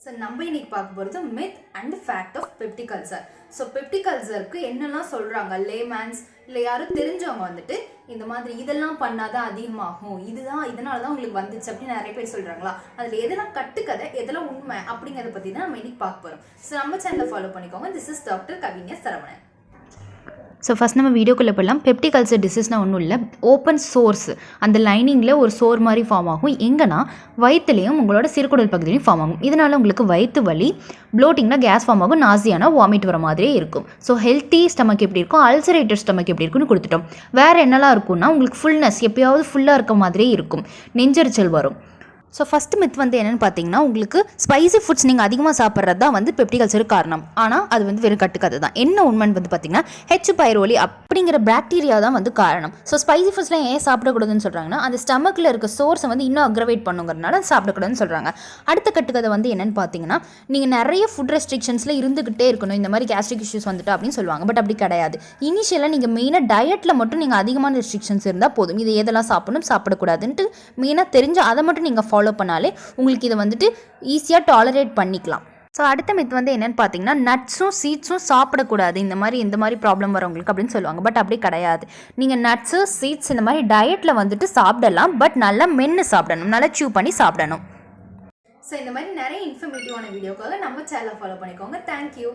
So நம்ம இன்னைக்கு பார்க்க போகிறது myth and fact of peptic ulcer. So peptic அல்சருக்கு என்னெல்லாம் சொல்கிறாங்க, லேமேன்ஸ் இல்லை யாரும் தெரிஞ்சவங்க வந்துட்டு இந்த மாதிரி இதெல்லாம் பண்ணாதான் அதிகமாகும், இதனால தான் உங்களுக்கு வந்துச்சு அப்படின்னு நிறைய பேர் சொல்கிறாங்களா. அதில் எதெல்லாம் கட்டுக்கதை, எதெல்லாம் உண்மை அப்படிங்கிறத பற்றி தான் நம்ம இன்னைக்கு பார்க்க போகிறோம். ஸோ நம்ம சேனலை ஃபாலோ பண்ணிக்கோங்க. திஸ் இஸ் டாக்டர் கவிஞர் சரவணன். ஸோ ஃபஸ்ட் நம்ம வீடியோக்குள்ளே போடலாம். பெப்டிக் அல்சர் டிசீஸ்னால் ஒன்றும் இல்லை, ஓப்பன் சோர்ஸ், அந்த லைனிங்கில் ஒரு சோர் மாதிரி ஃபார்ம் ஆகும். எங்கன்னா வயிற்றுலையும் உங்களோட சிறுகுடல் பகுதியிலையும் ஃபார்ம் ஆகும். இதனால் உங்களுக்கு வயிற்று வலி, ப்ளோட்டிங்னா கேஸ் ஃபார்ம் ஆகும், நாசியானா வாமிட் வர மாதிரியே இருக்கும். ஸோ ஹெல்த்தி ஸ்டமக் எப்படி இருக்கும், அல்சரேட்டட் ஸ்டமக் எப்படி இருக்குன்னு கொடுத்துட்டோம். வேறு என்னெல்லாம் இருக்கும்னா உங்களுக்கு ஃபுல்னஸ், எப்பயாவது ஃபுல்லாக இருக்க மாதிரியே இருக்கும், நெஞ்சரிச்சல் வரும். ஸோ ஃபஸ்ட்டு மித் வந்து என்னென்னு பார்த்தீங்கன்னா, உங்களுக்கு ஸ்பைசி ஃபுட்ஸ் நீங்கள் அதிகமாக சாப்பிட்றது தான் வந்து பெப்டிக் அல்சருக்கு காரணம். ஆனால் அது வந்து வெறும் கட்டுக்கதை தான். என்ன உண்மைன்னு வந்து பார்த்தீங்கன்னா, ஹெச் பைரோலி அப்படிங்கிற பாக்டீரியா தான் வந்து காரணம். ஸோ ஸ்பைசி ஃபுட்ஸ்லாம் ஏன் சாப்பிடக்கூடாதுன்னு சொல்கிறாங்கன்னா, அந்த ஸ்டமக்கில் இருக்க சோர்ஸை வந்து இன்னும் அக்ரவேட் பண்ணுங்கிறதுனால சாப்பிடக்கூடாதுன்னு சொல்கிறாங்க. அடுத்த கட்டுக்கதை வந்து என்னென்னு பார்த்தீங்கன்னா, நீங்கள் நிறைய ஃபுட் ரெஸ்ட்ரிக்ஷன்ஸில் இருந்துக்கிட்டே இருக்கணும், இந்த மாதிரி கேஸ்ட்ரிக் இஷ்யூஸ் வந்துட்டு அப்படின்னு சொல்லுவாங்க. பட் அப்படி கிடையாது. இனிஷியலாக நீங்கள் மெயினாக டயட்டில் மட்டும் நீங்கள் அதிகமான ரெஸ்ட்ரிக்ஷன்ஸ் இருந்தால் போதும். இது எதெல்லாம் சாப்பிடணும், சாப்பிடக்கூடாதுன்ட்டு மெயினாக தெரிஞ்சு அதை மட்டும் நீங்கள் ஃபாலோ பண்ணாலே உங்களுக்கு இதை வந்துட்டு ஈஸியாக டாலரேட் பண்ணிக்கலாம். ஸோ அடுத்த மித் வந்து என்னென்னு பார்த்தீங்கன்னா, நட்ஸும் சீட்ஸும் சாப்பிடக்கூடாது, இந்த மாதிரி ப்ராப்ளம் வரவங்களுக்கு அப்படின்னு சொல்லுவாங்க. பட் அப்படி கிடையாது. நீங்கள் நட்ஸு சீட்ஸ் இந்த மாதிரி டயட்டில் வந்துட்டு சாப்பிடலாம். பட் நல்லா மென்று சாப்பிடணும், நல்லா சூ பண்ணி சாப்பிடணும். ஸோ இந்த மாதிரி நிறைய இன்ஃபர்மேட்டிவான வீடியோக்காக நம்ம சேனலை ஃபாலோ பண்ணிக்கோங்க. தேங்க்யூ.